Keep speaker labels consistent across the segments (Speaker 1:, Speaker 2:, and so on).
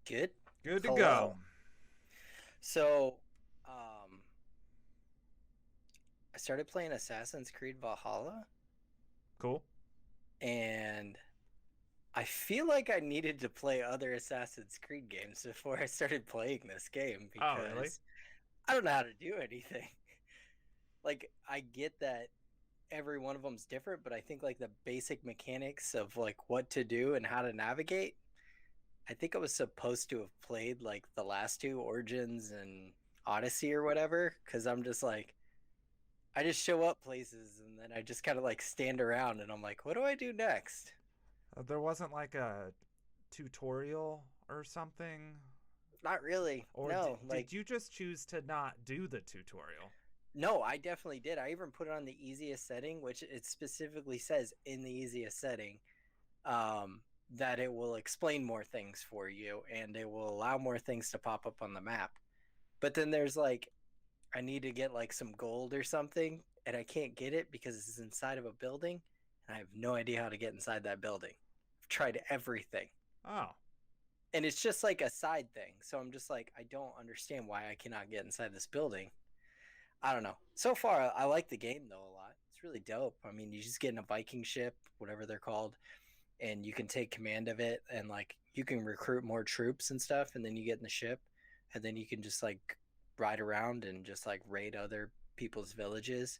Speaker 1: Good.
Speaker 2: Good to go.
Speaker 1: Hello. So, um, I started playing Assassin's Creed Valhalla,
Speaker 2: Cool.
Speaker 1: and I feel like I needed to play other Assassin's Creed games before I started playing this game
Speaker 2: Oh, really?
Speaker 1: because I don't know how to do anything. Like, I get that every one of them's different, but I think like the basic mechanics of like what to do and how to navigate, I think I was supposed to have played like the last two, Origins and Odyssey or whatever, because I'm just like, I just show up places and then I just kind of like stand around and I'm like, what do I do next?
Speaker 2: There wasn't like a tutorial or something?
Speaker 1: Not really.
Speaker 2: Or
Speaker 1: No,
Speaker 2: did
Speaker 1: like,
Speaker 2: you just choose to not do the tutorial?
Speaker 1: no, I definitely did. I even put it on the easiest setting, which it specifically says in the easiest setting, that it will explain more things for you and it will allow more things to pop up on the map. But then there's like, I need to get like some gold or something, and I can't get it because it's inside of a building, and I have no idea how to get inside that building. I've tried everything.
Speaker 2: Oh,
Speaker 1: And it's just like a side thing. So I'm just like, I don't understand why I cannot get inside this building. I don't know. So far, I like the game though a lot. It's really dope. I mean, you just get in a Viking ship, whatever they're called, and you can take command of it, and like you can recruit more troops and stuff, and then you get in the ship, and then you can just like ride around and just like raid other people's villages.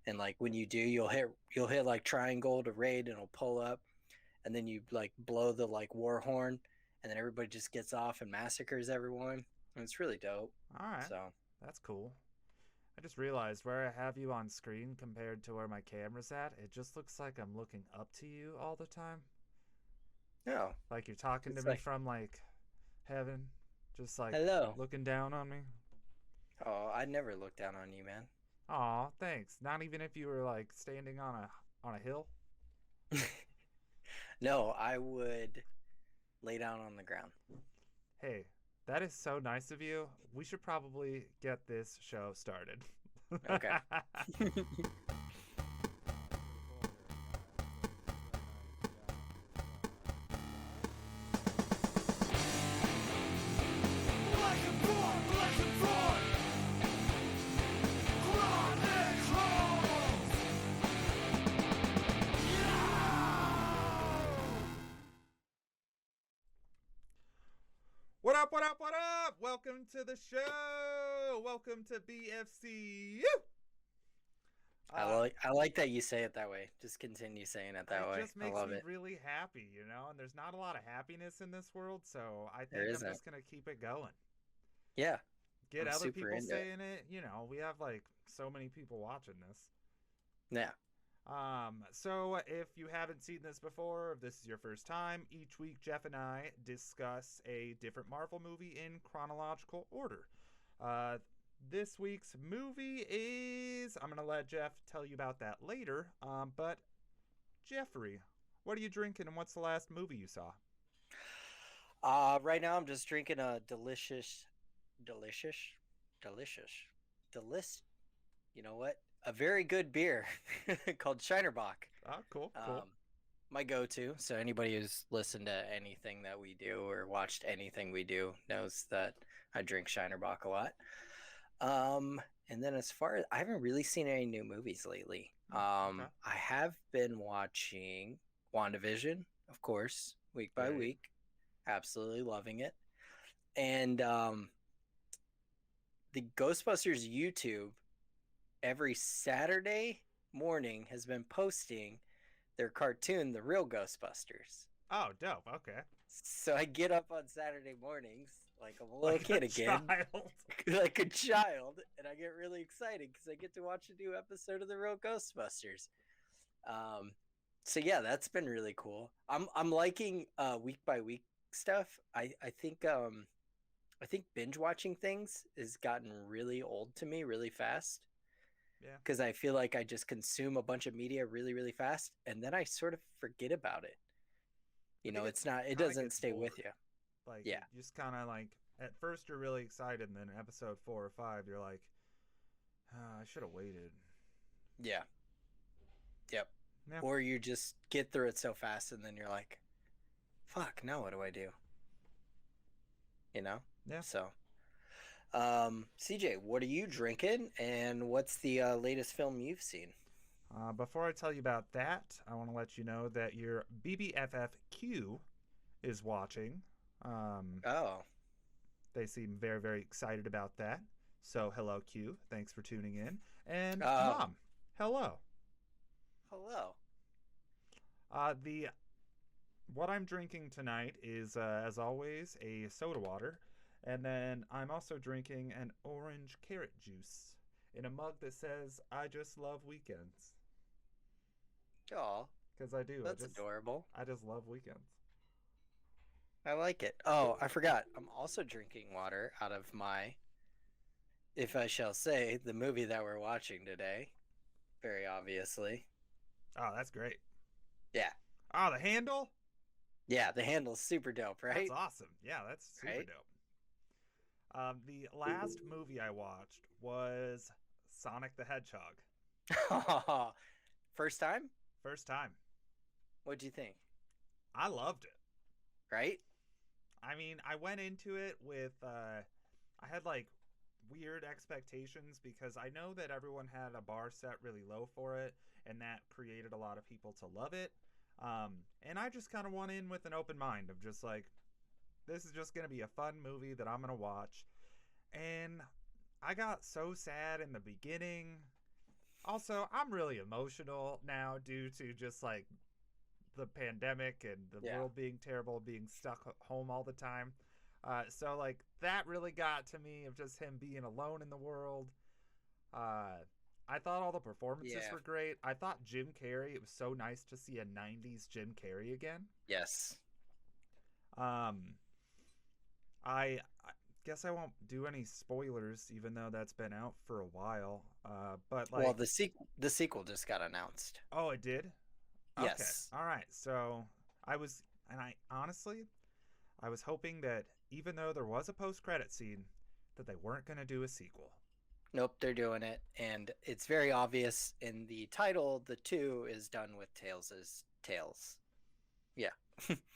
Speaker 1: And like when you do, you'll hit like triangle to raid, and it'll pull up, and then you like blow the like war horn, and then everybody just gets off and massacres everyone. And it's really dope.
Speaker 2: all right.
Speaker 1: So
Speaker 2: That's cool. I just realized where I have you on screen compared to where my camera's at, it just looks like I'm looking up to you all the time.
Speaker 1: no,
Speaker 2: Like you're talking to
Speaker 1: it's
Speaker 2: me
Speaker 1: like
Speaker 2: from like heaven, just like
Speaker 1: hello.
Speaker 2: looking down on me.
Speaker 1: Oh, I never look down on you, man.
Speaker 2: Aw, thanks. Not even if you were like standing on a hill.
Speaker 1: No, I would lay down on the ground.
Speaker 2: Hey, that is so nice of you. We should probably get this show started.
Speaker 1: Okay.
Speaker 2: What up, what up, what up? Welcome to the show. Welcome to BFC.
Speaker 1: I like that you say it that way. Just continue saying it that
Speaker 2: It
Speaker 1: way.
Speaker 2: just
Speaker 1: I
Speaker 2: makes
Speaker 1: love
Speaker 2: me
Speaker 1: it.
Speaker 2: really happy, and there's not a lot of happiness in this world, so I
Speaker 1: There
Speaker 2: think I'm
Speaker 1: isn't.
Speaker 2: just going to keep it going.
Speaker 1: Yeah,
Speaker 2: Get
Speaker 1: I'm
Speaker 2: other
Speaker 1: super
Speaker 2: people
Speaker 1: into it.
Speaker 2: saying it. We have like so many people watching this.
Speaker 1: Yeah.
Speaker 2: So if you haven't seen this before, if this is your first time, each week Jeff and I discuss a different Marvel movie in chronological order. Uh, this week's movie is, I'm gonna let Jeff tell you about that later. But Jeffrey, what are you drinking, and what's the last movie you saw?
Speaker 1: Right now I'm just drinking a delicious, delicious, delish. You know what? A very good beer called Shinerbach.
Speaker 2: Oh, cool, cool.
Speaker 1: Um, my go-to. So anybody who's listened to anything that we do or watched anything we do knows that I drink Shinerbach a lot. Um, and then as far as I haven't really seen any new movies lately.
Speaker 2: Hmm, okay.
Speaker 1: I have been watching WandaVision, of course, week by
Speaker 2: Great.
Speaker 1: week. Absolutely loving it. And the Ghostbusters YouTube every Saturday morning has been posting their cartoon, The Real Ghostbusters.
Speaker 2: Oh, dope. Okay.
Speaker 1: So I get up on Saturday mornings like I'm a little
Speaker 2: Like a
Speaker 1: kid again,
Speaker 2: child.
Speaker 1: like a child, and I get really excited because I get to watch a new episode of The Real Ghostbusters. Um, so yeah, that's been really cool. I'm liking week by week stuff. I think binge watching things has gotten really old to me really fast
Speaker 2: Yeah.
Speaker 1: because I feel like I just consume a bunch of media really, really fast and then I sort of forget about it.
Speaker 2: I think it
Speaker 1: It's not, it
Speaker 2: kind of
Speaker 1: doesn't
Speaker 2: gets
Speaker 1: stay with
Speaker 2: boring.
Speaker 1: you.
Speaker 2: Like
Speaker 1: Yeah.
Speaker 2: it just kind of like at first you're really excited, and then episode 4 or 5 you're like, I should have waited.
Speaker 1: Yeah. Yep.
Speaker 2: Yeah,
Speaker 1: Or you just get through it so fast and then you're like, fuck, now what do I do? you know?
Speaker 2: Yeah.
Speaker 1: So, CJ, what are you drinking, and what's the latest film you've seen?
Speaker 2: Before I tell you about that, I want to let you know that your BBFFQ is watching. Um,
Speaker 1: Oh,
Speaker 2: they seem very, very excited about that. So, hello, Q. Thanks for tuning in. And
Speaker 1: oh,
Speaker 2: Mom, hello.
Speaker 1: hello.
Speaker 2: The what I'm drinking tonight is, as always, a soda water, and then I'm also drinking an orange carrot juice in a mug that says "I just love weekends"
Speaker 1: Oh,
Speaker 2: because I do.
Speaker 1: that's adorable.
Speaker 2: I just love weekends.
Speaker 1: I like it. Oh, I forgot. I'm also drinking water out of my, if I shall say, the movie that we're watching today. Very obviously.
Speaker 2: Oh, that's great.
Speaker 1: Yeah.
Speaker 2: Oh, the handle?
Speaker 1: Yeah, the handle's super dope,
Speaker 2: That's
Speaker 1: right?
Speaker 2: awesome. Yeah, that's super
Speaker 1: Right?
Speaker 2: dope. The last movie I watched was Sonic the Hedgehog.
Speaker 1: First time?
Speaker 2: First time.
Speaker 1: What'd you think?
Speaker 2: I loved it.
Speaker 1: Right?
Speaker 2: I mean, I went into it with I had like weird expectations because I know that everyone had a bar set really low for it, and that created a lot of people to love it. And I just kind of went in with an open mind of just like, this is just gonna be a fun movie that I'm gonna watch. And I got so sad in the beginning. Also, I'm really emotional now due to just like the pandemic and the
Speaker 1: Yeah.
Speaker 2: world being terrible, being stuck home all the time. So like that really got to me of just him being alone in the world. Uh, I thought all the performances
Speaker 1: Yeah.
Speaker 2: were great. I thought Jim Carrey. It was so nice to see a '90s Jim Carrey again.
Speaker 1: Yes.
Speaker 2: Um, I guess I won't do any spoilers, even though that's been out for a while. But
Speaker 1: Well,
Speaker 2: like,
Speaker 1: the sequel just got announced.
Speaker 2: oh, it did. Okay,
Speaker 1: Yes.
Speaker 2: all right. So I was, and I honestly, I was hoping that even though there was a post-credit scene, that they weren't going to do a sequel.
Speaker 1: Nope, they're doing it, and it's very obvious in the title. The two is done with Tails's tails. Yeah.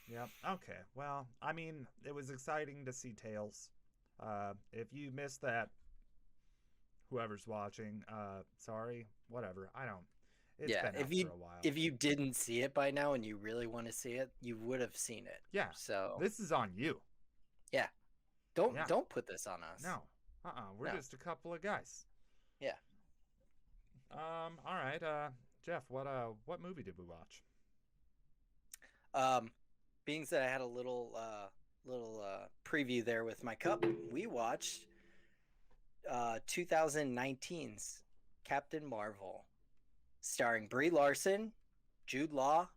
Speaker 2: Yep. Okay. Well, I mean, it was exciting to see Tails. If you missed that, whoever's watching, sorry, whatever. I don't. It's
Speaker 1: Yeah.
Speaker 2: been out
Speaker 1: If you
Speaker 2: for a while.
Speaker 1: if you didn't see it by now and you really want to see it, you would have seen it.
Speaker 2: Yeah.
Speaker 1: So
Speaker 2: This is on you.
Speaker 1: yeah, don't
Speaker 2: Yeah.
Speaker 1: don't put this on us.
Speaker 2: No. We're
Speaker 1: No.
Speaker 2: just a couple of guys.
Speaker 1: Yeah.
Speaker 2: All right. Jeff, what movie did we watch?
Speaker 1: Um, being that I had a little preview there with my cup, we watched 2019's Captain Marvel, starring Brie Larson, Jude Law,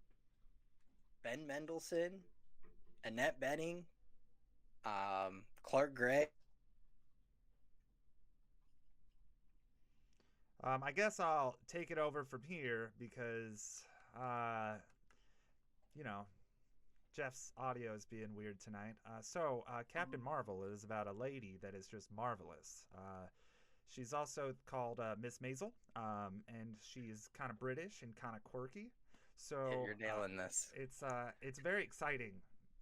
Speaker 1: Ben Mendelsohn, Annette Bening, Clark Gregg.
Speaker 2: I guess I'll take it over from here because, uh, you know, Jeff's audio is being weird tonight. Captain Marvel is about a lady that is just marvelous. She's also called Miss Maisel, and she's kind of British and kind of quirky.
Speaker 1: Yeah,
Speaker 2: So
Speaker 1: you're nailing this.
Speaker 2: it's very exciting,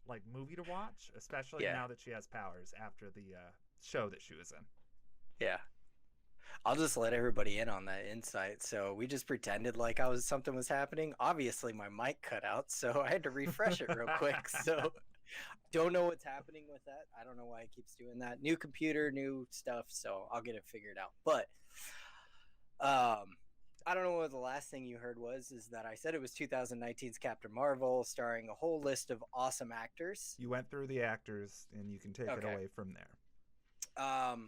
Speaker 2: like movie to watch, especially
Speaker 1: Yeah,
Speaker 2: now that she has powers after the show that she was in.
Speaker 1: yeah. I'll just let everybody in on that insight. So we just pretended like something was happening. Obviously, my mic cut out, so I had to refresh it real quick. So don't know what's happening with that. I don't know why it keeps doing that. New computer, new stuff. So I'll get it figured out. But I don't know what the last thing you heard was. Is that I said it was 2019's Captain Marvel, starring a whole list of awesome actors.
Speaker 2: You went through the actors, and you can take it
Speaker 1: Okay.
Speaker 2: away from there.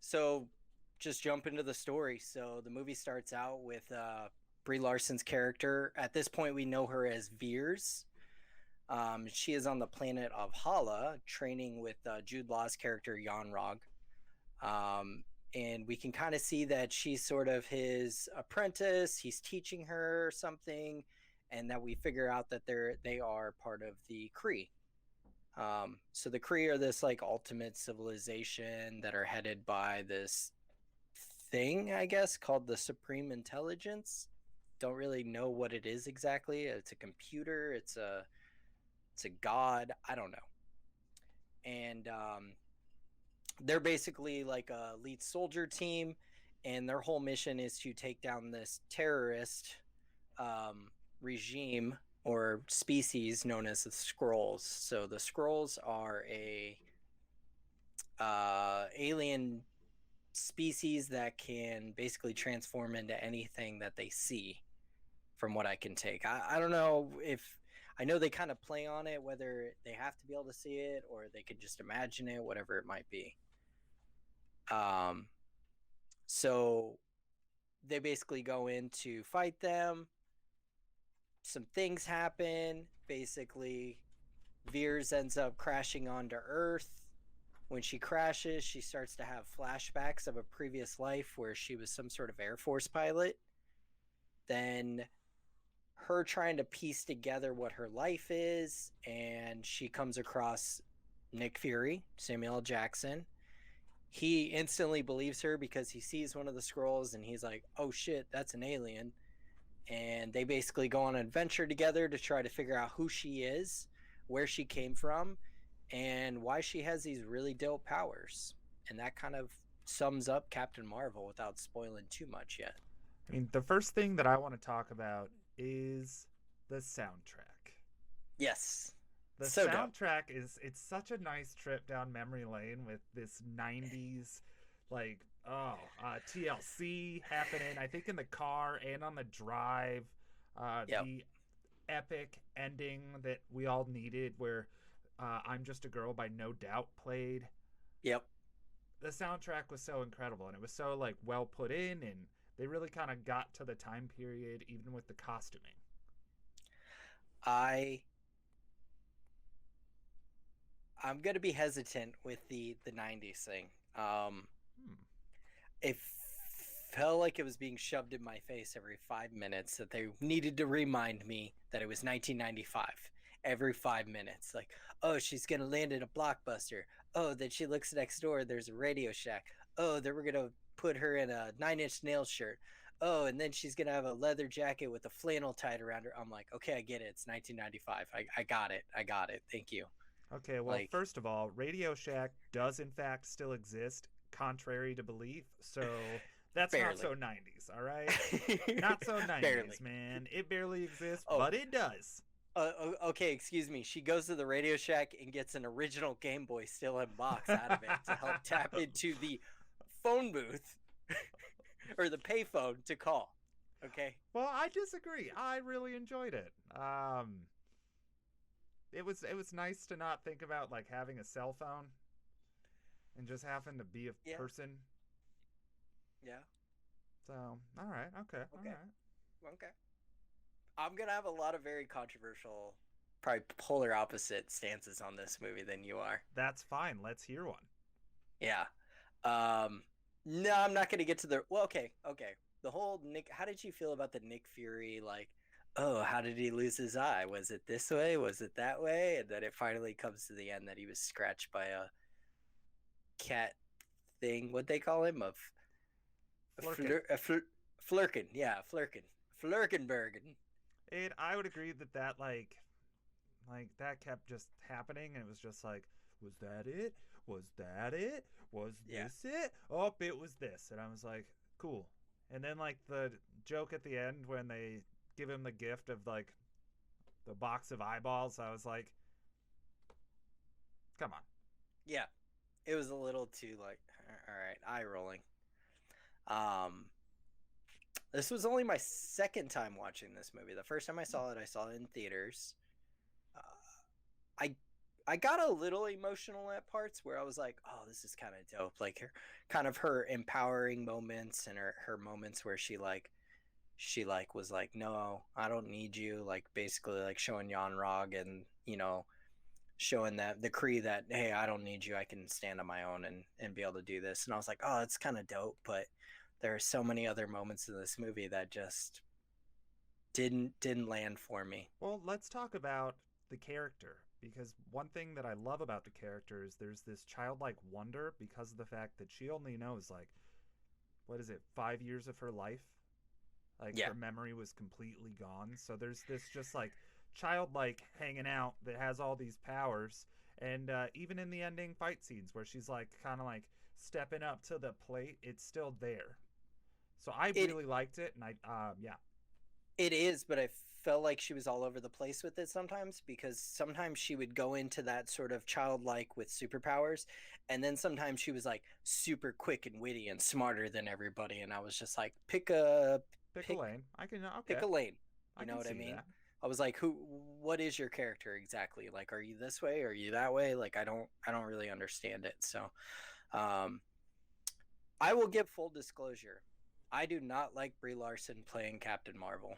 Speaker 1: So just jump into the story. So the movie starts out with Brie Larson's character. At this point, we know her as Veers. She is on the planet of Hala, training with Jude Law's character Yanrog. And we can kind of see that she's sort of his apprentice. He's teaching her something, and that we figure out that they are part of the Kree. So the Kree are this like ultimate civilization that are headed by this thing, I guess, called the Supreme Intelligence. Don't really know what it is exactly. It's a computer. It's a god. I don't know. and they're basically like a elite soldier team, and their whole mission is to take down this terrorist um, regime or species known as the Skrulls. So the Skrulls are a alien species that can basically transform into anything that they see, from what I can take. I don't know if I know they kind of play on it, whether they have to be able to see it or they could just imagine it, whatever it might be. Um, so they basically go in to fight them. Some things happen. Basically, Veers ends up crashing onto Earth. When she crashes, she starts to have flashbacks of a previous life where she was some sort of Air Force pilot. Then her trying to piece together what her life is, and she comes across Nick Fury, Samuel L. Jackson. He instantly believes her because he sees one of the Skrulls and he's like, oh shit, that's an alien. And they basically go on an adventure together to try to figure out who she is, where she came from, and why she has these really dope powers. And that kind of sums up Captain Marvel without spoiling too much yet.
Speaker 2: I mean, the first thing that I want to talk about is the soundtrack.
Speaker 1: Yes.
Speaker 2: The
Speaker 1: So dope.
Speaker 2: soundtrack it's such a nice trip down memory lane with this 90s like TLC happening, I think in the car and on the drive.
Speaker 1: Yep.
Speaker 2: The epic ending that we all needed where I'm Just a Girl by No Doubt played.
Speaker 1: Yep.
Speaker 2: The soundtrack was so incredible and it was so like well put in, and they really kind of got to the time period even with the costuming.
Speaker 1: I I'm gonna be hesitant with the '90s thing.
Speaker 2: Hmm.
Speaker 1: It felt like it was being shoved in my face every 5 minutes that they needed to remind me that it was 1995. Every 5 minutes, like, oh, she's gonna land in a blockbuster. Oh, then she looks next door. There's a Radio Shack. Oh, then we're gonna put her in a Nine Inch Nails shirt. Oh, and then she's gonna have a leather jacket with a flannel tied around her. I'm like, okay, I get it. It's 1995. I got it. I got it. Thank you.
Speaker 2: Okay, well,
Speaker 1: Like,
Speaker 2: first of all, Radio Shack does in fact still exist, contrary to belief. So that's not
Speaker 1: barely.
Speaker 2: so 90s, all right? Not so 90s,
Speaker 1: Barely.
Speaker 2: man. It barely exists,
Speaker 1: Oh,
Speaker 2: but it does.
Speaker 1: okay, excuse me. She goes to the Radio Shack and gets an original Game Boy still in box out of it to help tap into the phone booth or the payphone to call. Okay.
Speaker 2: Well, I disagree. I really enjoyed it. It was nice to not think about like having a cell phone and just having to be a
Speaker 1: Yeah.
Speaker 2: person.
Speaker 1: Yeah.
Speaker 2: So, all right, okay, all
Speaker 1: Okay.
Speaker 2: right.
Speaker 1: Okay. I'm gonna have a lot of very controversial, probably polar opposite stances on this movie than you are.
Speaker 2: That's fine. Let's hear one.
Speaker 1: Yeah. No, I'm not gonna get to the. Well, okay, okay. The whole Nick. How did you feel about the Nick Fury? Like, oh, how did he lose his eye? Was it this way? Was it that way? And then it finally comes to the end that he was scratched by a cat thing. What they call him?
Speaker 2: Flirkin.
Speaker 1: Flurkin. Yeah, Flurkin. Flurkenbergen.
Speaker 2: And I would agree that like that kept just happening, and it was just like, was that it? Was that it? Was
Speaker 1: Yeah.
Speaker 2: this it? Oh, it was this, and I was like, cool. And then like the joke at the end when they give him the gift of like the box of eyeballs, I was like, come on.
Speaker 1: Yeah. It was a little too like, all right, eye rolling. Um, this was only my second time watching this movie. The first time I saw it in theaters. Uh, I I got a little emotional at parts where I was like, "Oh, this is kind of dope." Like kind of her empowering moments and her moments where she like was like, "No, I don't need you." Like basically like showing Jan Rog and showing that the Kree that, hey, I don't need you. I can stand on my own and be able to do this. And I was like, "Oh, it's kind of dope." But there are so many other moments in this movie that just didn't land for me.
Speaker 2: Well, let's talk about the character, because one thing that I love about the character is there's this childlike wonder because of the fact that she only knows like, what is it, 5 years of her life? Like
Speaker 1: Yeah.
Speaker 2: her memory was completely gone. So there's this just like childlike hanging out that has all these powers. And even in the ending fight scenes where she's like kind of like stepping up to the plate, it's still there. So I
Speaker 1: It
Speaker 2: really liked it, and yeah.
Speaker 1: It is, but I felt like she was all over the place with it sometimes because sometimes she would go into that sort of childlike with superpowers, and then sometimes she was like super quick and witty and smarter than everybody, and I was just like,
Speaker 2: Pick a
Speaker 1: pick
Speaker 2: lane. I can
Speaker 1: pick
Speaker 2: okay.
Speaker 1: a lane.
Speaker 2: I
Speaker 1: You know
Speaker 2: can
Speaker 1: what I
Speaker 2: see
Speaker 1: mean?
Speaker 2: that.
Speaker 1: I was like, what is your character exactly? Like, are you this way? Are you that way? Like, I don't really understand it. So, um, I will give full disclosure. I do not like Brie Larson playing Captain Marvel,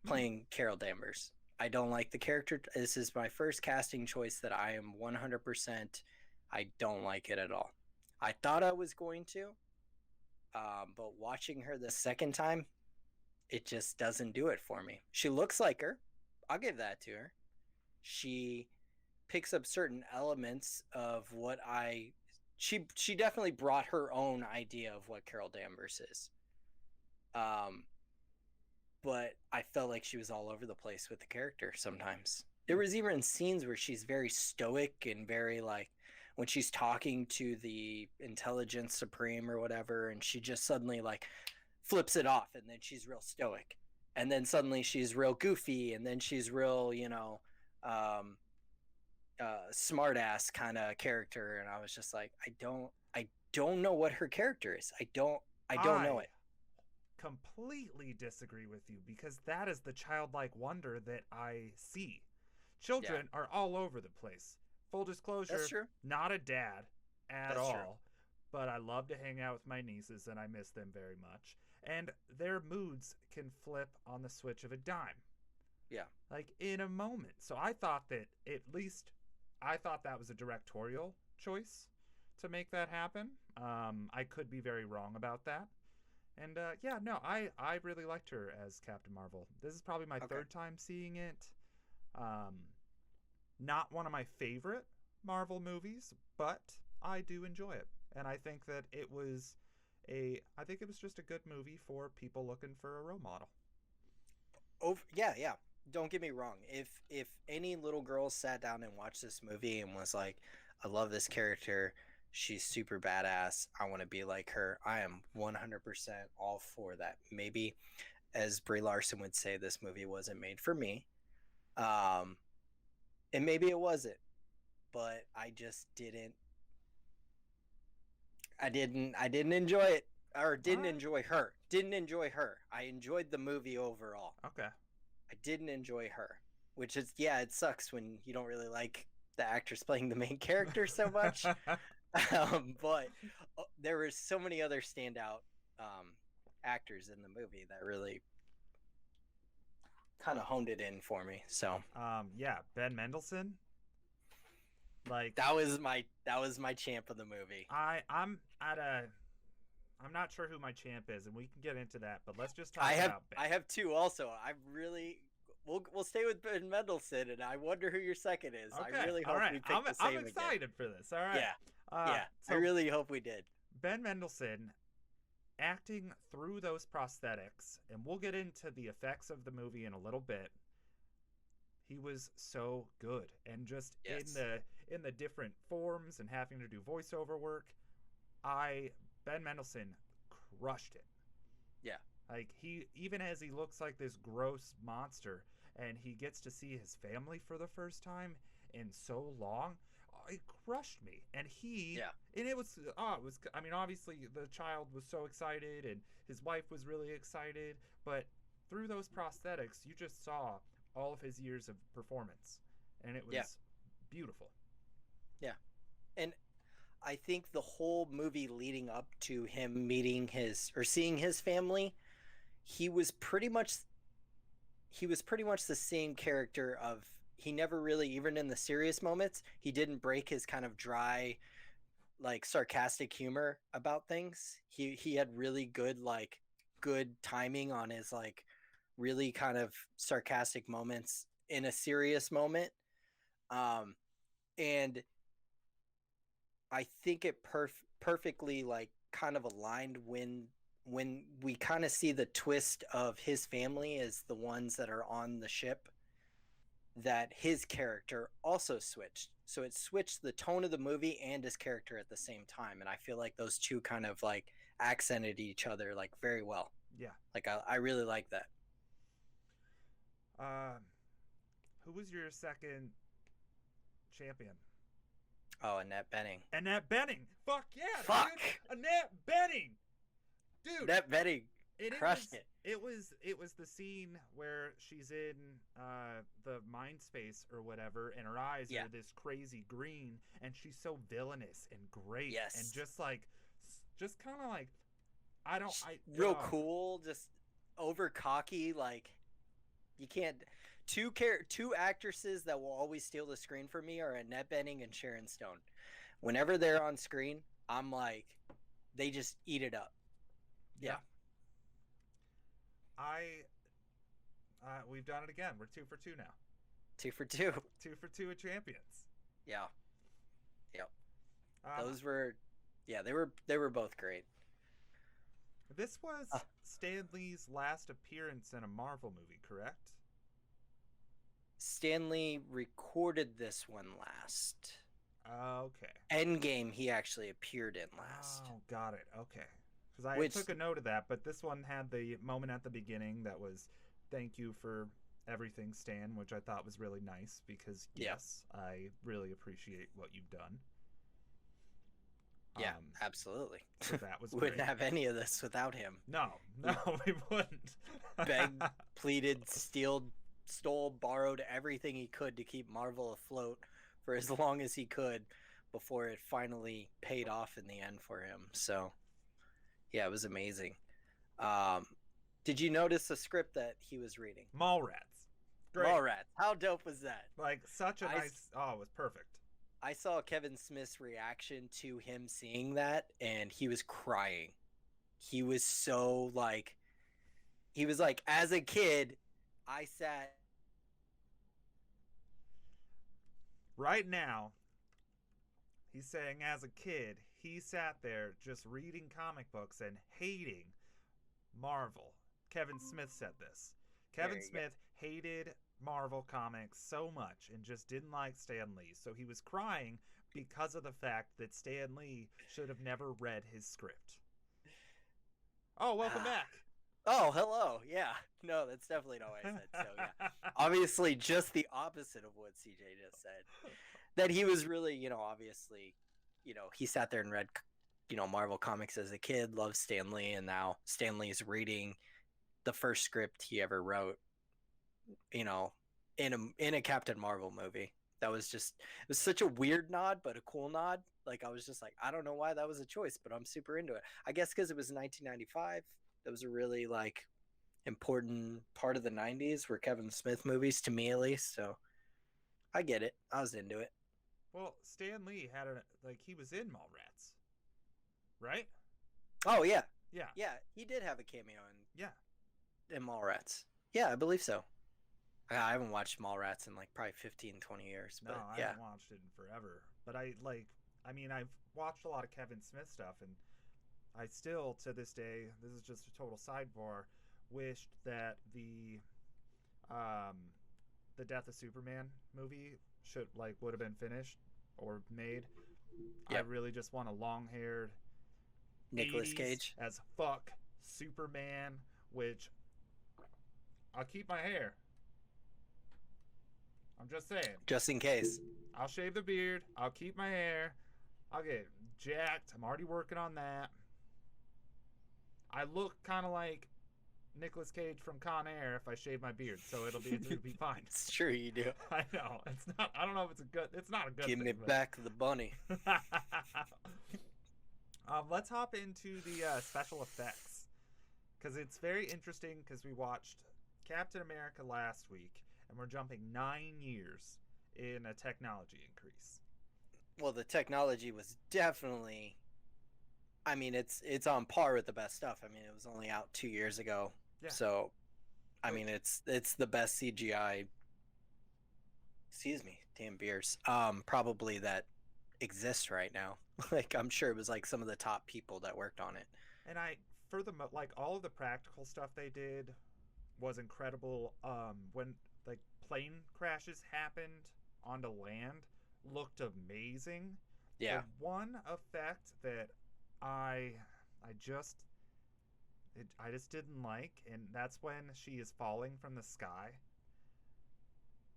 Speaker 2: Hmm.
Speaker 1: playing Carol Danvers. I don't like the character. This is my first casting choice that I am 100%. I don't like it at all. I thought I was going to, but watching her the second time, it just doesn't do it for me. She looks like her. I'll give that to her. She picks up certain elements of what I she definitely brought her own idea of what Carol Danvers is. Um, but I felt like she was all over the place with the character sometimes. There
Speaker 2: Hmm.
Speaker 1: was even scenes where she's very stoic and very like when she's talking to the intelligence supreme or whatever, and she just suddenly like flips it off, and then she's real stoic, and then suddenly she's real goofy, and then she's real, um, smart ass kind of character, and I was just like, I don't know what her character is. I don't know
Speaker 2: I
Speaker 1: it.
Speaker 2: completely disagree with you because that is the childlike wonder that I see.
Speaker 1: Yeah,
Speaker 2: Children are all over the place. Full
Speaker 1: that's
Speaker 2: disclosure,
Speaker 1: true.
Speaker 2: not a dad at
Speaker 1: That's true.
Speaker 2: all, but I love to hang out with my nieces and I miss them very much. And their moods can flip on the switch of a dime,
Speaker 1: Yeah.
Speaker 2: like in a moment. So I thought that at least I thought that was a directorial choice to make that happen. I could be very wrong about that. And yeah, no, I really liked her as Captain Marvel. This is probably my
Speaker 1: Okay.
Speaker 2: third time seeing it. Um, Not one of my favorite Marvel movies, but I do enjoy it. And I think it was just a good movie for people looking for a role model.
Speaker 1: Yeah, yeah. Don't get me wrong. If any little girl sat down and watched this movie and was like, "I love this character. She's super badass. I want to be like her." I am 100% all for that. Maybe, as Brie Larson would say, this movie wasn't made for me. Um, and maybe it wasn't, but I just didn't. I didn't enjoy it, or
Speaker 2: All
Speaker 1: didn't
Speaker 2: right.
Speaker 1: enjoy her. Didn't enjoy her. I enjoyed the movie overall.
Speaker 2: Okay.
Speaker 1: I didn't enjoy her, which is, yeah, it sucks when you don't really like the actress playing the main character so much. But there were so many other standout um, actors in the movie that really kind of honed it in for me. So
Speaker 2: Yeah, Ben Mendelsohn. Like
Speaker 1: that was my champ of the movie.
Speaker 2: I'm at a I'm not sure who my champ is, and we can get into that. But let's just
Speaker 1: I
Speaker 2: talk
Speaker 1: have
Speaker 2: about Ben.
Speaker 1: I have two also. I really we'll stay with Ben Mendelsohn, and I wonder who your second is. I
Speaker 2: Okay,
Speaker 1: really
Speaker 2: all
Speaker 1: hope
Speaker 2: right.
Speaker 1: we pick the
Speaker 2: I'm
Speaker 1: same again.
Speaker 2: excited for this. All right.
Speaker 1: Yeah, yeah. I
Speaker 2: So
Speaker 1: really hope we did.
Speaker 2: Ben Mendelsohn acting through those prosthetics, and we'll get into the effects of the movie in a little bit. He was so good, and just
Speaker 1: Yes.
Speaker 2: in the different forms and having to do voiceover work, I Ben Mendelsohn crushed it.
Speaker 1: Yeah.
Speaker 2: Like he even as he looks like this gross monster and he gets to see his family for the first time in so long, it crushed me.
Speaker 1: Yeah.
Speaker 2: And it was I mean obviously the child was so excited and his wife was really excited, but through those prosthetics you just saw all of his years of performance and it
Speaker 1: Yeah.
Speaker 2: was beautiful.
Speaker 1: Yeah. And I think the whole movie leading up to him meeting his or seeing his family, he was pretty much he was pretty much the same character of he never really, even in the serious moments, he didn't break his kind of dry, like sarcastic humor about things. He had really good like good timing on his like really kind of sarcastic moments in a serious moment. Um and I think it perfectly like kind of aligned when we kind of see the twist of his family as the ones that are on the ship. that his character also switched. So it switched the tone of the movie and his character at the same time. And I feel like those two kind of like accented each other like very well.
Speaker 2: Yeah.
Speaker 1: Like I really like that.
Speaker 2: Um, who was your second champion?
Speaker 1: Oh, Annette Bening.
Speaker 2: Annette Bening. Fuck yeah,
Speaker 1: Fuck.
Speaker 2: dude. Annette Bening. Dude.
Speaker 1: Annette Bening crushed it.
Speaker 2: It was the scene where she's in the mind space or whatever, and her eyes are this crazy green, and she's so villainous and great,
Speaker 1: Yes.
Speaker 2: and just kind of like
Speaker 1: real cool, just over cocky. Like you can't. Two actresses that will always steal the screen for me are Annette Bening and Sharon Stone. Whenever they're on screen, I'm like, they just eat it up. Yeah.
Speaker 2: We've done it again. We're 2 for 2 now.
Speaker 1: 2 for 2.
Speaker 2: 2 for 2 at champions.
Speaker 1: Yeah. Yep. Those were, they were both great.
Speaker 2: This was Stan Lee's last appearance in a Marvel movie, correct?
Speaker 1: Stan Lee recorded this one last.
Speaker 2: Okay.
Speaker 1: Endgame, he actually appeared in last.
Speaker 2: Oh, got it. Okay. Because I took a note of that, but this one had the moment at the beginning that was, thank you for everything, Stan, which I thought was really nice because, yes, I really appreciate what you've done.
Speaker 1: Yeah, absolutely.
Speaker 2: So that was
Speaker 1: we wouldn't have any of this without him.
Speaker 2: No, we wouldn't.
Speaker 1: Begged, pleaded, stole, borrowed everything he could to keep Marvel afloat for as long as he could before it finally paid off in the end for him. So, yeah, it was amazing. Did you notice the script that he was reading?
Speaker 2: Mallrats. Great.
Speaker 1: Mallrats. How dope was that?
Speaker 2: Like, such a nice... Oh, it was perfect.
Speaker 1: I saw Kevin Smith's reaction to him seeing that, and he was crying. He was so, like... He was like, as a kid, I sat...
Speaker 2: Right now, he's saying as a kid, he sat there just reading comic books and hating Marvel. Kevin Smith said this. Kevin Smith hated Marvel comics so much and just didn't like Stan Lee. So he was crying because of the fact that Stan Lee should have never read his script. Oh, welcome back.
Speaker 1: Oh, hello. Yeah. No, that's definitely not what I said. So, yeah. Obviously, just the opposite of what CJ just said. That he was really, obviously, he sat there and read, Marvel comics as a kid, loved Stan Lee, and now Stan Lee is reading the first script he ever wrote, in a Captain Marvel movie. That was it was such a weird nod, but a cool nod. Like, I was just like, I don't know why that was a choice, but I'm super into it. I guess because it was 1995. That was a really, important part of the 90s were Kevin Smith movies, to me at least, so I get it. I was into it.
Speaker 2: Well, Stan Lee had he was in Mallrats, right?
Speaker 1: Oh, yeah.
Speaker 2: Yeah.
Speaker 1: Yeah, he did have a cameo in Mallrats. Yeah, I believe so. I haven't watched Mallrats in, probably 15, 20 years. But,
Speaker 2: I haven't watched it in forever. But I've watched a lot of Kevin Smith stuff, and I still, to this day, this is just a total sidebar, wished that the Death of Superman movie would have been finished or made. Yep. I really just want a long-haired
Speaker 1: Nicolas Cage
Speaker 2: as fuck Superman, which I'll keep my hair. I'm just saying.
Speaker 1: Just in case.
Speaker 2: I'll shave the beard. I'll keep my hair. I'll get jacked. I'm already working on that. I look kind of like Nicolas Cage from Con Air if I shave my beard, so it'll be fine.
Speaker 1: It's true you do.
Speaker 2: I know. It's not. I don't know if it's not a good
Speaker 1: Give
Speaker 2: thing.
Speaker 1: Give me back the bunny.
Speaker 2: Let's hop into the special effects, because it's very interesting, because we watched Captain America last week, and we're jumping 9 years in a technology increase.
Speaker 1: Well, the technology was definitely... I mean, it's on par with the best stuff. I mean, it was only out 2 years ago. Yeah. So, I mean, it's the best CGI... Excuse me, damn beers. Probably that exists right now. I'm sure it was some of the top people that worked on it.
Speaker 2: And all of the practical stuff they did was incredible. When plane crashes happened onto land looked amazing.
Speaker 1: Yeah.
Speaker 2: The one effect that I I just I just didn't like, and that's when she is falling from the sky,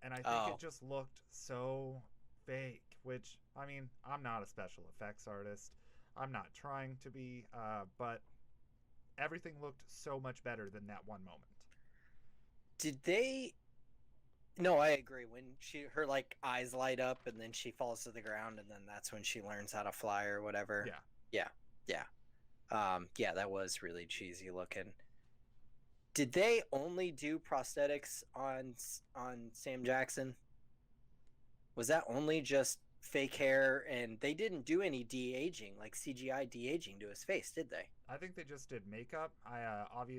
Speaker 2: and I think it
Speaker 1: Oh,
Speaker 2: just looked so fake. Which, I mean, I'm not a special effects artist. I'm not trying to be, but everything looked so much better than that one moment.
Speaker 1: did they? No, I agree. When her like eyes light up and then she falls to the ground and then that's when she learns how to fly or whatever.
Speaker 2: Yeah.
Speaker 1: Yeah, yeah, yeah. That was really cheesy looking. Did they only do prosthetics on Sam Jackson? Was that only just fake hair and they didn't do any de-aging, like CGI de-aging to his face, did they?
Speaker 2: I think they just did makeup. I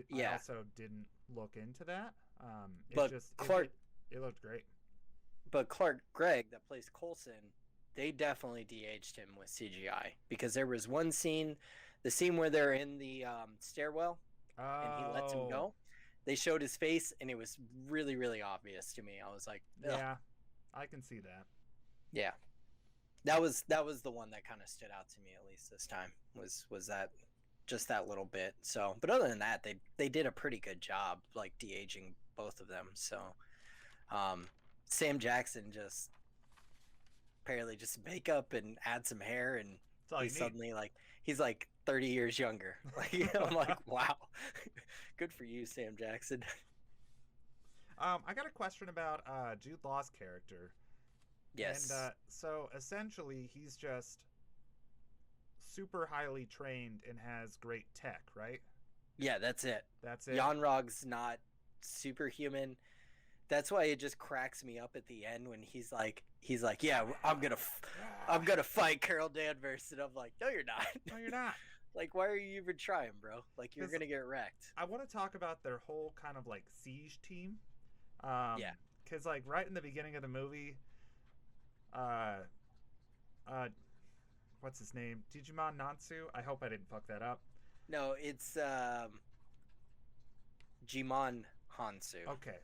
Speaker 1: Yeah,
Speaker 2: also didn't look into that. It
Speaker 1: but
Speaker 2: just
Speaker 1: Clark
Speaker 2: it looked great.
Speaker 1: but Clark Gregg that plays Coulson, they definitely de-aged him with CGI because there was one scene, the scene where they're in the stairwell and he lets him
Speaker 2: Oh,
Speaker 1: go. They showed his face and it was really really obvious to me. I was like, ugh.
Speaker 2: yeah, I can see that.
Speaker 1: Yeah. That was the one that kind of stood out to me at least this time. Was that just that little bit. So, but other than that, they did a pretty good job like de-aging both of them. So, um Sam Jackson just apparently just makeup and add some hair and
Speaker 2: That's all you
Speaker 1: he's
Speaker 2: need.
Speaker 1: suddenly like he's like 30 years younger. Like I'm like, wow. Good for you, Sam Jackson.
Speaker 2: I got a question about Jude Law's character, and
Speaker 1: Yes.
Speaker 2: so essentially he's just super highly trained and has great tech, right?
Speaker 1: Yeah, that's it.
Speaker 2: That's it.
Speaker 1: Yanrog's not superhuman. That's why it just cracks me up at the end when he's like, yeah, I'm gonna fight Carol Danvers, and I'm like, no, you're not.
Speaker 2: No, you're not.
Speaker 1: Like, why are you even trying, bro? Like, you're
Speaker 2: 'Cause
Speaker 1: gonna get wrecked.
Speaker 2: I want to talk about their whole kind of like siege team.
Speaker 1: Yeah.
Speaker 2: Because like right in the beginning of the movie, uh, uh, what's his name? Digimon Natsu. I hope I didn't fuck that up.
Speaker 1: No, it's Jimon Hansu.
Speaker 2: Okay,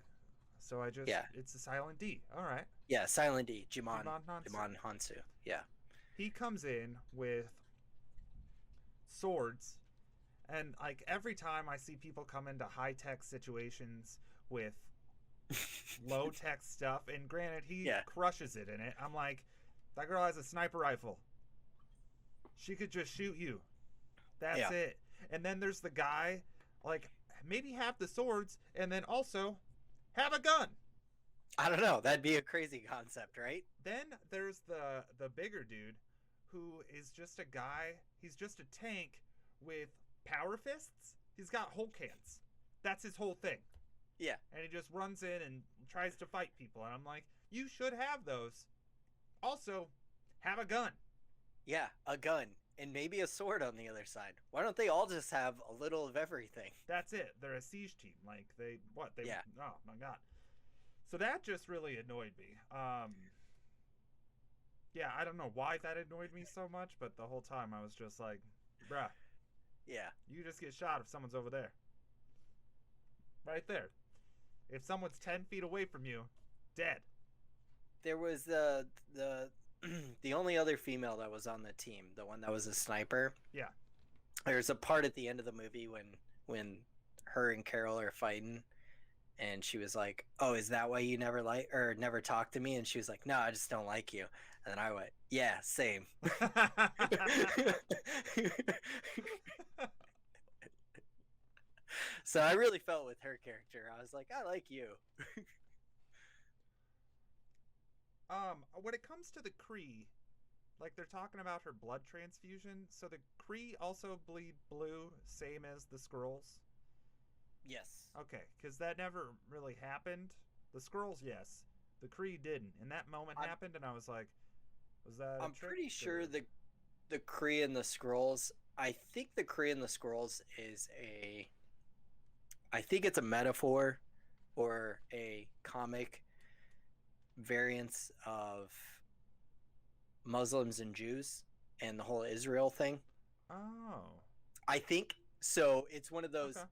Speaker 2: so I just
Speaker 1: Yeah.
Speaker 2: it's a silent D. All right,
Speaker 1: Yeah, Silent D, Jimon
Speaker 2: Digimon Natsu.
Speaker 1: Jimon Hansu. Yeah.
Speaker 2: He comes in with swords, and like every time I see people come into high tech situations with low tech stuff, and granted he
Speaker 1: Yeah.
Speaker 2: crushes it in it, I'm like, that girl has a sniper rifle. She could just shoot you. That's
Speaker 1: Yeah.
Speaker 2: it. And then there's the guy, like maybe have the swords, and then also have a gun.
Speaker 1: I don't know. That'd be a crazy concept, right?
Speaker 2: Then there's the bigger dude, who is just a guy. He's just a tank with power fists. He's got Hulk hands. That's his whole thing.
Speaker 1: Yeah.
Speaker 2: And he just runs in and tries to fight people. And I'm like, you should have those. Also, have a gun.
Speaker 1: Yeah, a gun and maybe a sword on the other side. Why don't they all just have a little of everything?
Speaker 2: That's it. They're a siege team. Like they what? They
Speaker 1: Yeah.
Speaker 2: oh my god. So that just really annoyed me. Yeah, I don't know why that annoyed me so much, but the whole time I was just like, bruh,
Speaker 1: Yeah.
Speaker 2: you just get shot if someone's over there. Right there. If someone's 10 feet away from you, dead.
Speaker 1: There was the the only other female that was on the team, the one that was a sniper.
Speaker 2: Yeah.
Speaker 1: There's a part at the end of the movie when her and Carol are fighting and she was like, "Oh, is that why you never like or never talk to me?" And she was like, "No, I just don't like you." And then I went, "Yeah, same." So I really felt with her character. I was like, "I like you."
Speaker 2: When it comes to the Kree, like they're talking about her blood transfusion, so the Kree also bleed blue, same as the Skrulls.
Speaker 1: Yes.
Speaker 2: Okay, because that never really happened. The Skrulls, yes. The Kree didn't. And that moment
Speaker 1: I'm,
Speaker 2: happened, and I was like, was that
Speaker 1: I'm
Speaker 2: a trick?
Speaker 1: pretty sure
Speaker 2: Or...
Speaker 1: the Kree and the Scrolls. I think the Kree and the Scrolls is a. I think it's a metaphor, or a comic variance of Muslims and Jews and the whole Israel thing.
Speaker 2: Oh.
Speaker 1: I think so. It's one of those.
Speaker 2: Okay.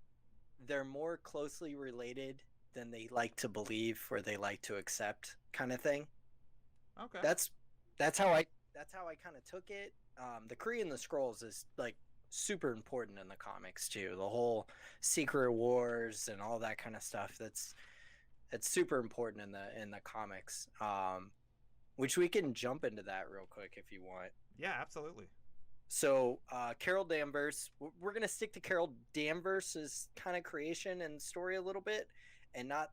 Speaker 1: They're more closely related than they like to believe or they like to accept, kind of thing.
Speaker 2: Okay.
Speaker 1: That's that's how I kind of took it. The Kree and the Scrolls is like super important in the comics too. The whole Secret Wars and all that kind of stuff. That's super important in the comics. Which we can jump into that real quick if you want.
Speaker 2: Yeah, absolutely.
Speaker 1: So Carol Danvers, we're gonna stick to Carol Danvers' kind of creation and story a little bit, and not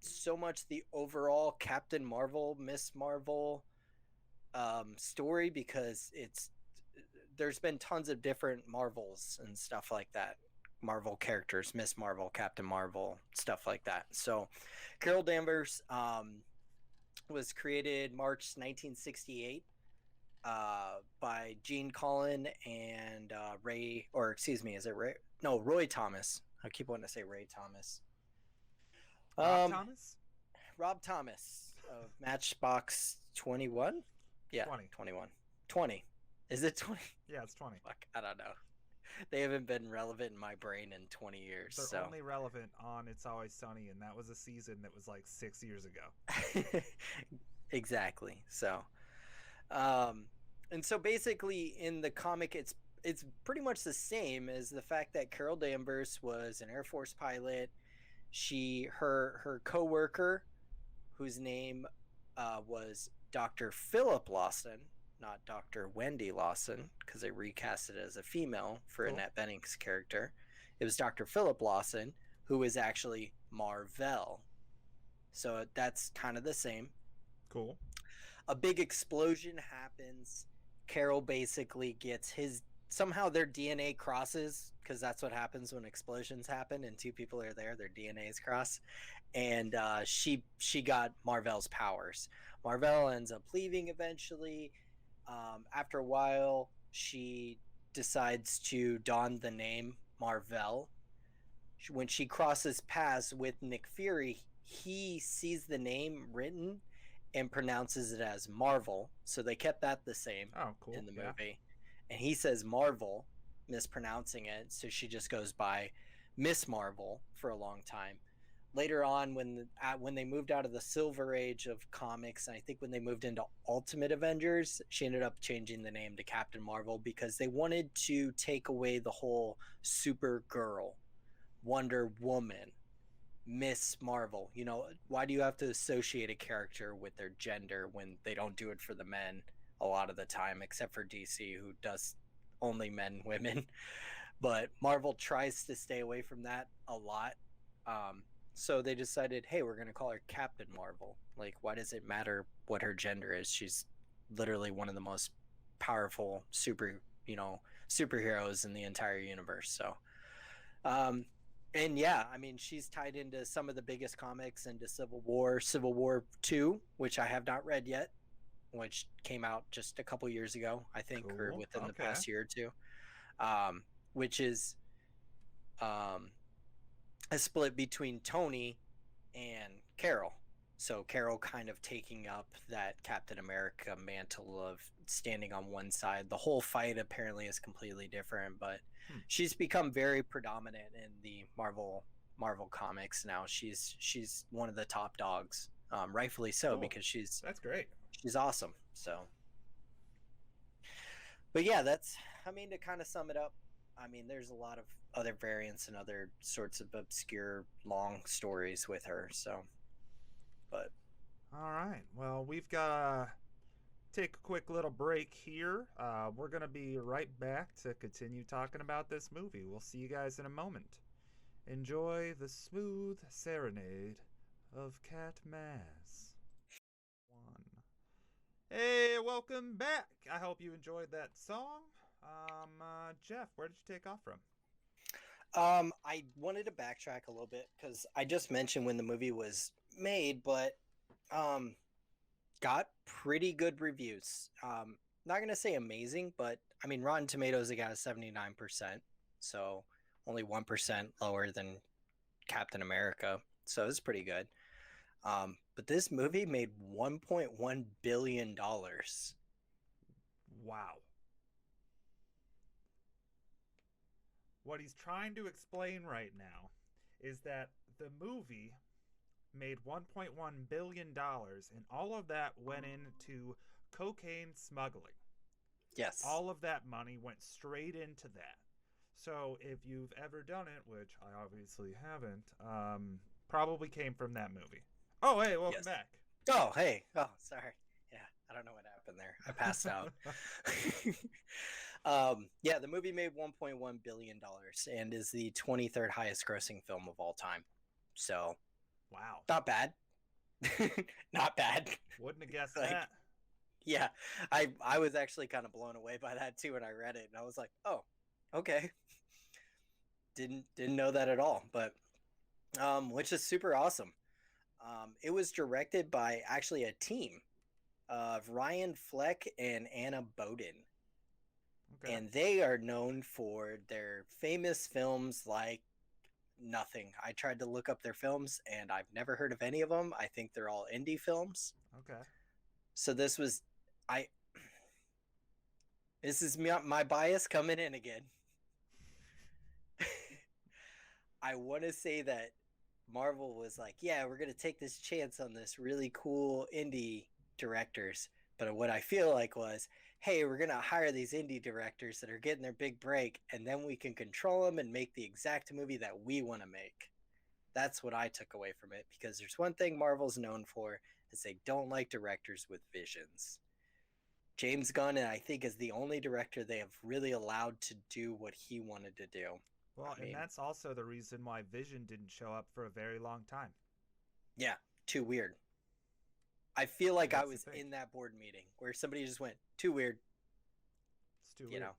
Speaker 1: so much the overall Captain Marvel, Miss Marvel story, because there's been tons of different Marvels and stuff like that. Marvel characters, Miss Marvel, Captain Marvel, stuff like that. So Carol Danvers was created March 1968 by Gene Colin and Ray, or excuse me, is it Ray? No, Roy Thomas. I keep wanting to say Ray Thomas.
Speaker 2: Rob
Speaker 1: Um,
Speaker 2: Thomas?
Speaker 1: Rob Thomas of Matchbox 21. Yeah,
Speaker 2: 20.
Speaker 1: 21. 20. Is it 20?
Speaker 2: Yeah, it's 20.
Speaker 1: Fuck, I don't know. They haven't been relevant in my brain in 20 years.
Speaker 2: They're
Speaker 1: So
Speaker 2: only relevant on It's Always Sunny, and that was a season that was like 6 years ago.
Speaker 1: exactly. So um and so basically in the comic it's pretty much the same as the fact that Carol Danvers was an Air Force pilot. Her coworker, whose name was Dr. Philip Lawson, not Dr. Wendy Lawson, because they recast it as a female for
Speaker 2: Cool.
Speaker 1: Annette Bening's character. It was Dr. Philip Lawson, who is actually Marvel. So that's kind of the same.
Speaker 2: Cool.
Speaker 1: A big explosion happens. Carol basically gets his, somehow their DNA crosses, because that's what happens when explosions happen and two people are there, their DNAs cross. And she got Marvel's powers. Marvel ends up leaving eventually. After a while, she decides to don the name Marvel. When she crosses paths with Nick Fury, he sees the name written and pronounces it as Marvel. So they kept that the same
Speaker 2: Oh, cool.
Speaker 1: in the
Speaker 2: Yeah.
Speaker 1: movie. And he says Marvel, mispronouncing it. So she just goes by Miss Marvel for a long time. Later on, when they moved out of the Silver Age of comics, and I think when they moved into Ultimate Avengers, she ended up changing the name to Captain Marvel because they wanted to take away the whole Supergirl, Wonder Woman, Miss Marvel. You know, why do you have to associate a character with their gender when they don't do it for the men a lot of the time, except for DC, who does only men, women. But Marvel tries to stay away from that a lot. So they decided, hey, we're going to call her Captain Marvel. Like, why does it matter what her gender is? She's literally one of the most powerful superheroes in the entire universe. So, and yeah, I mean, she's tied into some of the biggest comics, into Civil War 2, which I have not read yet, which came out just a couple years ago, I think,
Speaker 2: Cool.
Speaker 1: or within the
Speaker 2: Okay.
Speaker 1: past year or two, which is a split between Tony and Carol. So Carol kind of taking up that Captain America mantle of standing on one side. The whole fight apparently is completely different, but she's become very predominant in the Marvel comics now. She's one of the top dogs, rightfully so,
Speaker 2: Cool.
Speaker 1: because
Speaker 2: That's great.
Speaker 1: she's awesome. So, but yeah, that's, I mean, to kind of sum it up, I mean, there's a lot of other variants and other sorts of obscure long stories with her. So, but
Speaker 2: All right. Well, we've got to take a quick little break here. We're going to be right back to continue talking about this movie. We'll see you guys in a moment. Enjoy the smooth serenade of Cat Mass. Hey, welcome back. I hope you enjoyed that song. Jeff, where did you take off from?
Speaker 1: I wanted to backtrack a little bit because I just mentioned when the movie was made, but got pretty good reviews. Not gonna say amazing, but I mean, Rotten Tomatoes, it got a 79%, so only 1% lower than Captain America, so it's pretty good. But this movie made $1.1 billion.
Speaker 2: Wow. What he's trying to explain right now is that the movie made $1.1 billion, and all of that went into cocaine smuggling.
Speaker 1: Yes.
Speaker 2: All of that money went straight into that. So if you've ever done it, which I obviously haven't, probably came from that movie. Oh, hey, welcome
Speaker 1: Yes.
Speaker 2: back.
Speaker 1: Oh, hey. Oh, sorry. Yeah, I don't know what happened there. I passed out. Yeah, the movie made $1.1 billion and is the 23rd highest grossing film of all time. So,
Speaker 2: Wow.
Speaker 1: not bad. Not bad.
Speaker 2: Wouldn't have guessed
Speaker 1: Like,
Speaker 2: that.
Speaker 1: yeah, I was actually kind of blown away by that too when I read it, and I was like, oh, okay. Didn't know that at all, but which is super awesome. It was directed by actually a team of Ryan Fleck and Anna Boden.
Speaker 2: Okay.
Speaker 1: And they are known for their famous films like Nothing. I tried to look up their films and I've never heard of any of them. I think they're all indie films.
Speaker 2: Okay.
Speaker 1: So I this is my bias coming in again. I want to say that Marvel was like, yeah, we're going to take this chance on this really cool indie directors. But what I feel like was, hey, we're going to hire these indie directors that are getting their big break, and then we can control them and make the exact movie that we want to make. That's what I took away from it, because there's one thing Marvel's known for is they don't like directors with visions. James Gunn, I think, is the only director they have really allowed to do what he wanted to do.
Speaker 2: Well,
Speaker 1: I
Speaker 2: and
Speaker 1: mean,
Speaker 2: that's also the reason why Vision didn't show up for a very long time.
Speaker 1: yeah, too weird. I feel like I
Speaker 2: Makes you
Speaker 1: was
Speaker 2: think.
Speaker 1: in that board meeting where somebody just went, too weird.
Speaker 2: It's too
Speaker 1: You
Speaker 2: weird.
Speaker 1: know,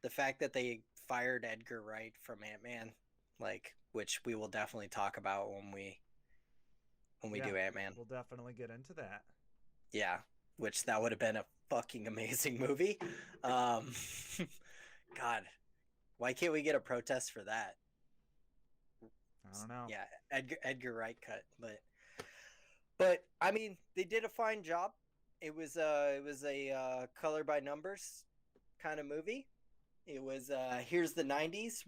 Speaker 1: the fact that they fired Edgar Wright from Ant-Man, like, which we will definitely talk about when we
Speaker 2: Yeah,
Speaker 1: do Ant-Man.
Speaker 2: we'll definitely get into that.
Speaker 1: Yeah, which that would have been a fucking amazing movie. Um, God, why can't we get a protest for that?
Speaker 2: I don't know.
Speaker 1: Yeah, Edgar Wright cut, but I mean, they did a fine job. It was a color by numbers kind of movie. It was here's the 90s.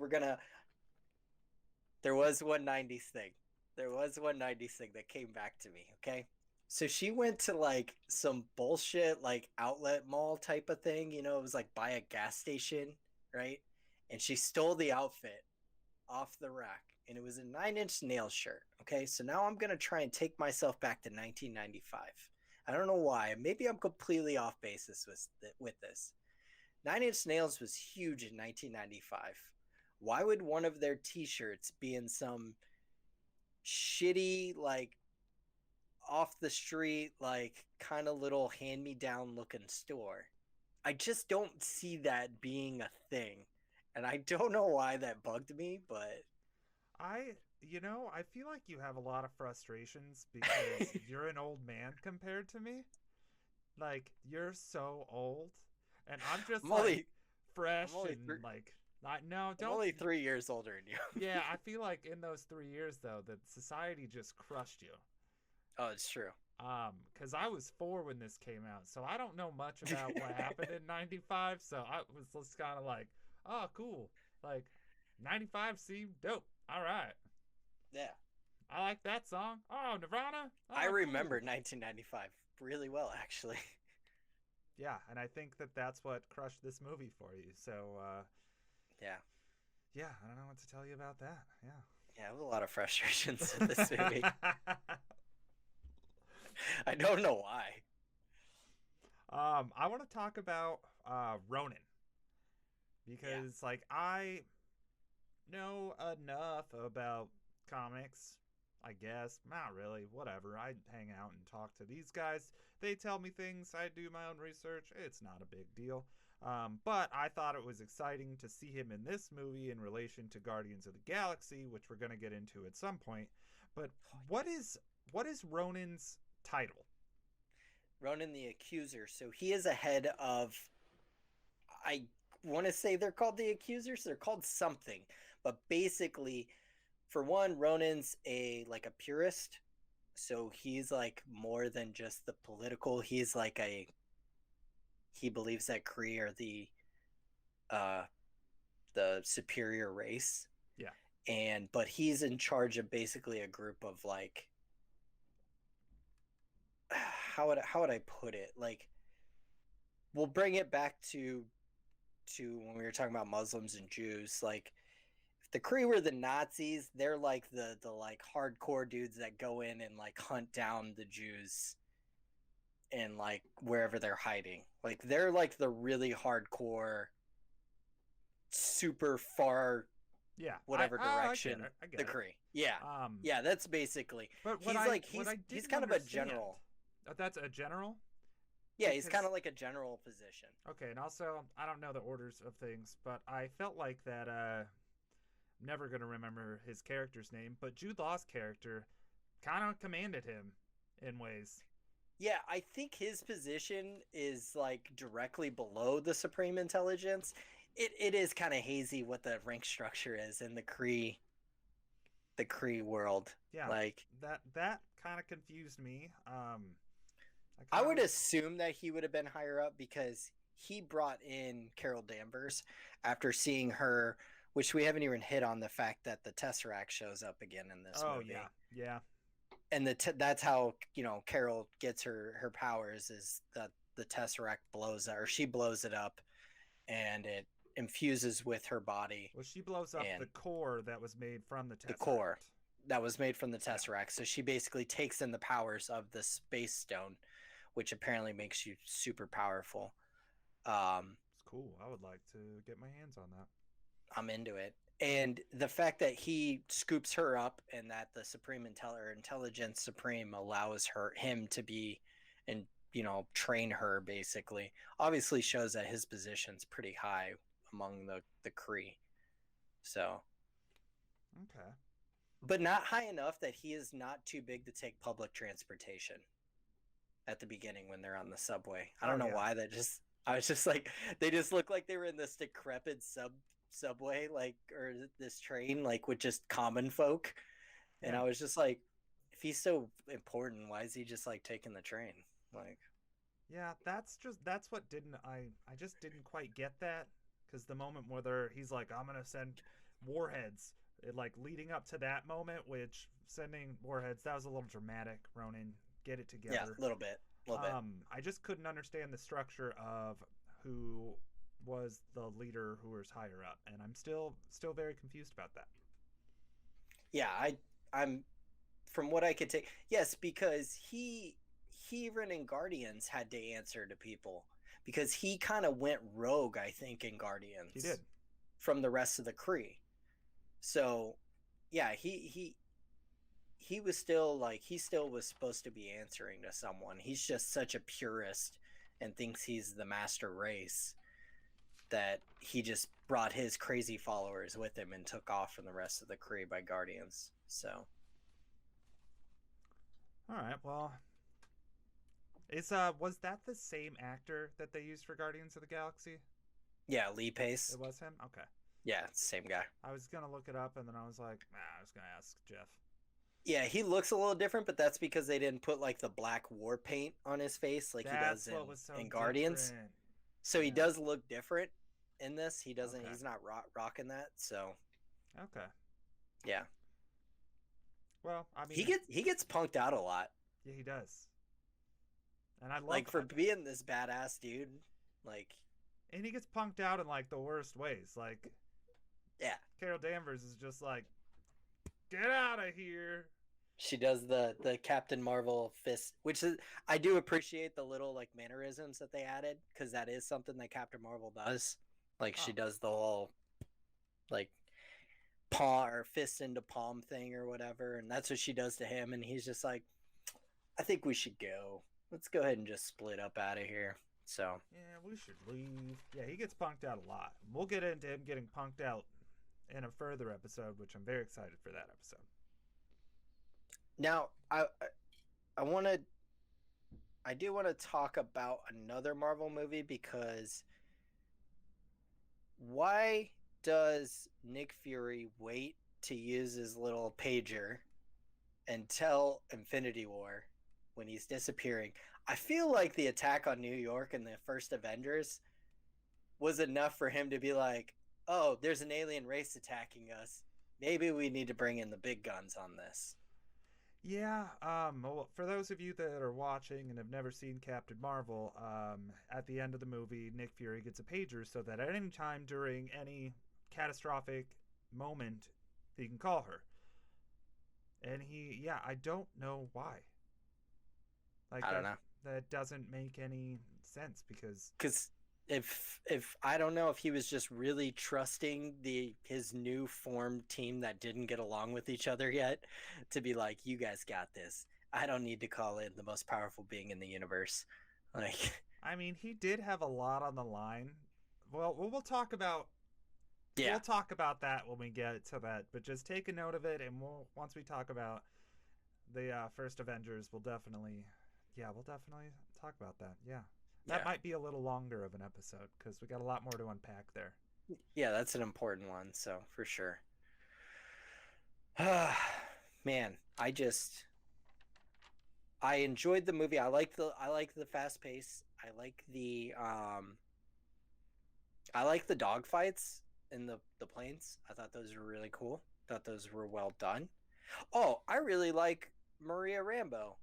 Speaker 1: There was one 90s thing. There was one 90s thing that came back to me, okay? So she went to like some bullshit like outlet mall type of thing, it was like by a gas station, right? And she stole the outfit off the rack, and it was a Nine Inch Nails shirt. Okay, so now I'm gonna try and take myself back to 1995. I don't know why. Maybe I'm completely off basis with this. Nine Inch Nails was huge in 1995. Why would one of their T-shirts be in some shitty, like off the street, like kind of little hand-me-down looking store? I just don't see that being a thing. And I don't know why that bugged me, but
Speaker 2: I feel like you have a lot of frustrations because you're an old man compared to me. Like, you're so old, and I'm just
Speaker 1: I'm
Speaker 2: like
Speaker 1: only I'm
Speaker 2: fresh
Speaker 1: only
Speaker 2: and like, I no,
Speaker 1: I'm
Speaker 2: don't.
Speaker 1: only 3 years older than you.
Speaker 2: Yeah, I feel like in those 3 years though, that society just crushed you.
Speaker 1: Oh, it's true.
Speaker 2: Because I was 4 when this came out, so I don't know much about what happened in '95. So I was just kind of like, oh, cool. Like, '95 seemed dope. All right,
Speaker 1: Yeah,
Speaker 2: I like that song. Oh, Nirvana.
Speaker 1: I
Speaker 2: Oh,
Speaker 1: remember
Speaker 2: cool.
Speaker 1: 1995 really well, actually.
Speaker 2: Yeah, and I think that that's what crushed this movie for you. So,
Speaker 1: Yeah,
Speaker 2: yeah, I don't know what to tell you about that.
Speaker 1: yeah, I have a lot of frustrations with this movie.
Speaker 2: Yeah.
Speaker 1: I don't know why.
Speaker 2: I want to talk about Ronin
Speaker 1: Yeah,
Speaker 2: because, like, I know enough about comics. I guess not really. Whatever. I hang out and talk to these guys. They tell me things. I do my own research. It's not a big deal. But I thought it was exciting to see him in this movie in relation to Guardians of the Galaxy, which we're going to get into at some point. But what is Ronin's title?
Speaker 1: Ronan the Accuser. So he is ahead of. I want to say they're called the Accusers. They're called something, but basically, for one, Ronan's a purist. So he's like more than just the political. He's like he believes that Kree are uh the superior race,
Speaker 2: Yeah.
Speaker 1: but he's in charge of basically a group of like how would I put it? Like, we'll bring it back to when we were talking about Muslims and Jews. Like, if the Kree were the Nazis, they're like the like hardcore dudes that go in and like hunt down the Jews and like wherever they're hiding. Like, they're like the really hardcore, super far
Speaker 2: Yeah,
Speaker 1: whatever
Speaker 2: I get
Speaker 1: direction
Speaker 2: it. I get
Speaker 1: the
Speaker 2: it.
Speaker 1: Kree. Yeah.
Speaker 2: Um,
Speaker 1: Yeah, that's basically.
Speaker 2: but
Speaker 1: He's
Speaker 2: what I
Speaker 1: he's
Speaker 2: didn't
Speaker 1: kind of a
Speaker 2: understand.
Speaker 1: general.
Speaker 2: That's a general.
Speaker 1: Yeah, he's kind
Speaker 2: Because
Speaker 1: of like a general position.
Speaker 2: okay, and also I don't know the orders of things, but I felt like that. I'm never gonna remember his character's name, but Jude Law's character kind of commanded him in ways.
Speaker 1: Yeah, I think his position is like directly below the Supreme Intelligence. It is kind of hazy what the rank structure is in the Kree world.
Speaker 2: Yeah,
Speaker 1: Like,
Speaker 2: that kind of confused me.
Speaker 1: I would assume that he would have been higher up because he brought in Carol Danvers after seeing her, which we haven't even hit on the fact that the Tesseract shows up again in this movie.
Speaker 2: Yeah.
Speaker 1: And that's how, Carol gets her powers, is that the Tesseract blows it, or she blows it up, and it infuses with her body.
Speaker 2: Well, she blows up the core that was made from the Tesseract.
Speaker 1: The core that was made from the Tesseract. Yeah. So she basically takes in the powers of the Space Stone, which apparently makes you super powerful.
Speaker 2: It's cool. I would like to get my hands on that.
Speaker 1: I'm into it. And the fact that he scoops her up and that the Supreme Intelligence Supreme allows him to be and train her basically obviously shows that his position's pretty high among the Kree. So
Speaker 2: okay.
Speaker 1: But not high enough that he is not too big to take public transportation at the beginning when they're on the subway. I don't know why I was just like, they just look like they were in this decrepit subway, like, or this train, like, with just common folk. And I was just like, if he's so important, why is he just like taking the train? Like,
Speaker 2: yeah, that's what I just didn't quite get that, because the moment where he's like, I'm gonna send warheads, like leading up to that moment, which sending warheads, that was a little dramatic. Ronan, get it together.
Speaker 1: Yeah, a little bit.
Speaker 2: I just couldn't understand the structure of who was the leader who was higher up, and I'm still very confused about that.
Speaker 1: Yeah, I'm from what I could take. Yes, because he even in Guardians had to answer to people because he kind of went rogue, I think, in Guardians.
Speaker 2: He did.
Speaker 1: From the rest of the Kree. So, yeah, he was still like, he still was supposed to be answering to someone. He's just such a purist and thinks he's the master race that he just brought his crazy followers with him and took off from the rest of the Kree by Guardians. So,
Speaker 2: all right, well, was that the same actor that they used for Guardians of the Galaxy?
Speaker 1: Yeah, Lee Pace.
Speaker 2: It was him? Okay.
Speaker 1: Yeah, same guy.
Speaker 2: I was going to look it up, and then I was like, I was going to ask Jeff.
Speaker 1: Yeah, he looks a little different, but that's because they didn't put like the black war paint on his face like he does in Guardians.
Speaker 2: Different.
Speaker 1: So he does look different in this. He doesn't. Okay. He's not rocking that. So.
Speaker 2: Okay.
Speaker 1: Yeah.
Speaker 2: Well, I mean,
Speaker 1: he gets punked out a lot.
Speaker 2: Yeah, he does. And I love,
Speaker 1: like, for being this badass dude, like.
Speaker 2: And he gets punked out in like the worst ways. Like.
Speaker 1: Yeah.
Speaker 2: Carol Danvers is just like, get out of here.
Speaker 1: She does the Captain Marvel fist, which is, I do appreciate the little like mannerisms that they added, because that is something that Captain Marvel does. Like, she does the whole like paw or fist into palm thing or whatever, and that's what she does to him, and he's just like, I think we should go. Let's go ahead and just split up out of here. So
Speaker 2: yeah, we should leave. Yeah, he gets punked out a lot. We'll get into him getting punked out in a further episode, which I'm very excited for that episode.
Speaker 1: Now, I do want to talk about another Marvel movie, because why does Nick Fury wait to use his little pager and tell Infinity War when he's disappearing? I feel like the attack on New York in the first Avengers was enough for him to be like, oh, there's an alien race attacking us. Maybe we need to bring in the big guns on this.
Speaker 2: Yeah, well, for those of you that are watching and have never seen Captain Marvel, at the end of the movie, Nick Fury gets a pager so that at any time during any catastrophic moment, he can call her. And yeah, I don't know why. Like
Speaker 1: I don't know.
Speaker 2: that doesn't make any sense because
Speaker 1: Because if I don't know if he was just really trusting his new formed team that didn't get along with each other yet, to be like, you guys got this. I don't need to call in the most powerful being in the universe. Like,
Speaker 2: I mean, he did have a lot on the line. Well, we'll talk about
Speaker 1: yeah,
Speaker 2: that when we get to that. But just take a note of it, and once we talk about the first Avengers, we'll definitely talk about that. Yeah, that
Speaker 1: yeah,
Speaker 2: might be a little longer of an episode because we got a lot more to unpack there.
Speaker 1: yeah. That's an important one. So for sure. Man, I enjoyed the movie. I like the fast pace. I like the dog fights in the planes. I thought those were really cool. Thought those were well done. Oh, I really like Maria Rambeau.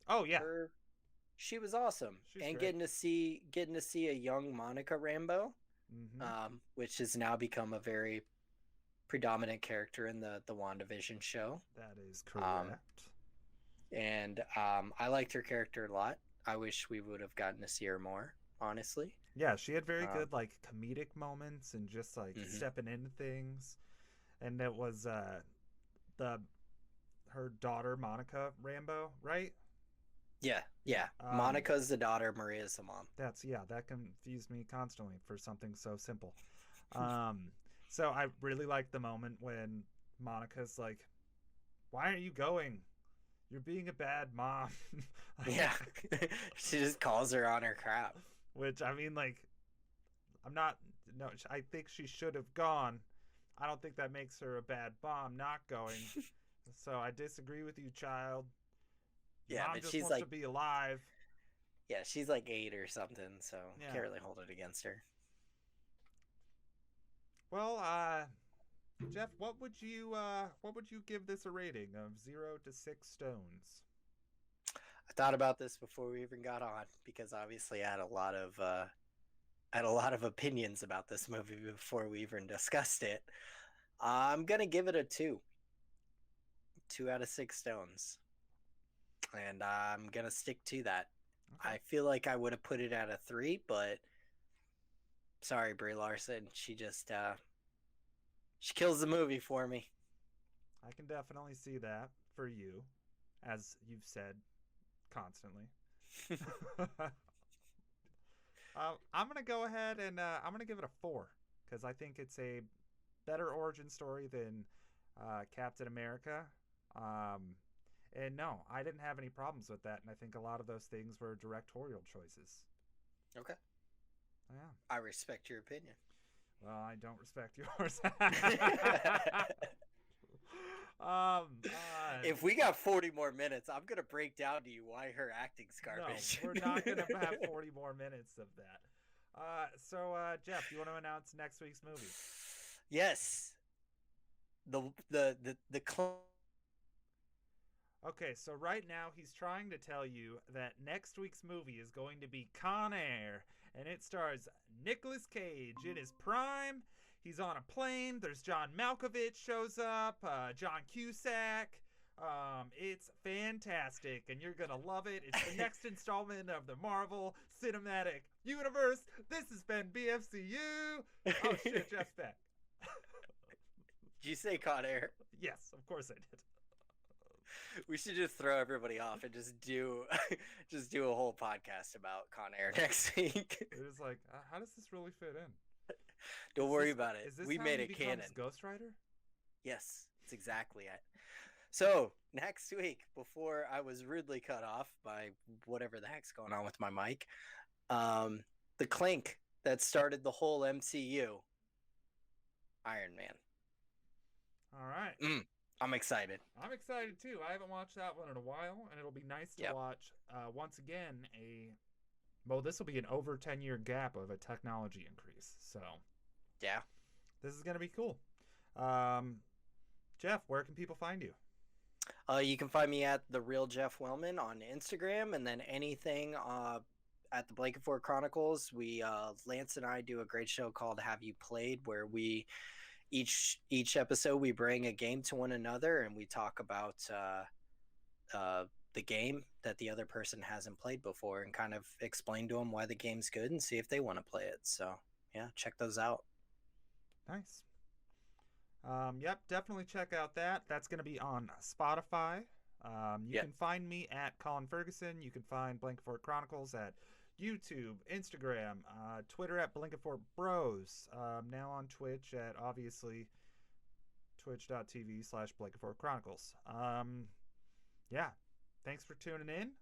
Speaker 2: Oh yeah,
Speaker 1: Her She was awesome.
Speaker 2: she's
Speaker 1: And
Speaker 2: great.
Speaker 1: getting to see a young Monica Rambeau,
Speaker 2: Mm-hmm.
Speaker 1: which has now become a very predominant character in the WandaVision show.
Speaker 2: That is
Speaker 1: Um,
Speaker 2: correct.
Speaker 1: and I liked her character a lot. I wish we would have gotten to see her more, honestly.
Speaker 2: Yeah, she had very
Speaker 1: Um,
Speaker 2: good like comedic moments and just like
Speaker 1: mhm.
Speaker 2: stepping into things. And it was the her daughter Monica Rambo, right?
Speaker 1: Yeah, yeah.
Speaker 2: Um,
Speaker 1: Monica's the daughter, Maria's the mom.
Speaker 2: that confused me constantly for something so simple. Um, so I really liked the moment when Monica's like, "Why aren't you going? You're being a bad mom."
Speaker 1: Yeah, she just calls her on her crap.
Speaker 2: Which I mean, like, I'm not. No, I think she should have gone. I don't think that makes her a bad mom not going. So I disagree with you, child. Your
Speaker 1: Yeah,
Speaker 2: mom
Speaker 1: but
Speaker 2: just wants to be alive.
Speaker 1: she's like 8 or something, so
Speaker 2: Yeah.
Speaker 1: can't really hold it against her.
Speaker 2: Well, Jeff, what would you give this a rating of 0 to 6 stones?
Speaker 1: I thought about this before we even got on because obviously I had a lot of opinions about this movie before we even discussed it. I'm gonna give it a 2 out of 6 stones, and I'm gonna stick to that.
Speaker 2: Okay.
Speaker 1: I feel like I would have put it at a 3, but sorry, Brie Larson, she kills the movie for me.
Speaker 2: I can definitely see that for you, as you've said constantly. I'm gonna go ahead and I'm gonna give it a 4 because I think it's a better origin story than Captain America. Um, and no, I didn't have any problems with that, and I think a lot of those things were directorial choices.
Speaker 1: Okay,
Speaker 2: Yeah.
Speaker 1: I respect your opinion.
Speaker 2: Well, I don't respect yours.
Speaker 1: If we got 40 more minutes, I'm gonna break down to you why her acting's
Speaker 2: No,
Speaker 1: garbage.
Speaker 2: we're not gonna have 40 more minutes of that. Jeff, you want to announce next week's movie?
Speaker 1: Yes, the
Speaker 2: Okay, so right now he's trying to tell you that next week's movie is going to be Con Air, and it stars Nicolas Cage in his prime. He's on a plane. There's John Malkovich shows up, John Cusack. It's fantastic, and you're gonna love it. It's the next installment of the Marvel Cinematic Universe. This has been BFCU. Oh shit, Jeff's back.
Speaker 1: Did you say Con Air?
Speaker 2: Yes, of course I did.
Speaker 1: We should just throw everybody off and just do just do a whole podcast about Con Air next week.
Speaker 2: It was like, how does this really fit in?
Speaker 1: Don't worry about it.
Speaker 2: Is this
Speaker 1: We
Speaker 2: how
Speaker 1: made
Speaker 2: he
Speaker 1: it
Speaker 2: becomes
Speaker 1: canon.
Speaker 2: Ghost Rider?
Speaker 1: Yes, it's exactly it. So next week, before I was rudely cut off by whatever the heck's going on with my mic, the clink that started the whole MCU, Iron Man.
Speaker 2: All right.
Speaker 1: I'm excited.
Speaker 2: I'm excited too. I haven't watched that one in a while, and it'll be nice to watch once again this will be an over 10-year gap of a technology increase. So
Speaker 1: Yeah.
Speaker 2: this is gonna be cool. Jeff, where can people find you?
Speaker 1: You can find me at the real Jeff Wellman on Instagram, and then anything at the Blankenford Chronicles. We Lance and I do a great show called Have You Played, where we each episode we bring a game to one another and we talk about the game that the other person hasn't played before and kind of explain to them why the game's good and see if they want to play it. So yeah, check those out.
Speaker 2: Nice. Yep, definitely check out that. That's going to be on Spotify. You
Speaker 1: Yeah.
Speaker 2: can find me at Colin Ferguson. You can find Blankenfort Chronicles at YouTube, Instagram, Twitter at Blankenfort Bros. Now on Twitch at obviously twitch.tv/Blankenfort Chronicles. Yeah, thanks for tuning in.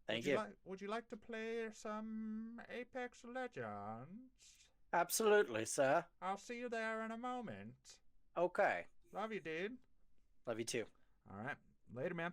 Speaker 1: Thank you.
Speaker 2: Would you like to play some Apex Legends?
Speaker 1: Absolutely, sir.
Speaker 2: I'll see you there in a moment.
Speaker 1: Okay.
Speaker 2: Love you, dude.
Speaker 1: Love you too.
Speaker 2: All right. Later, man.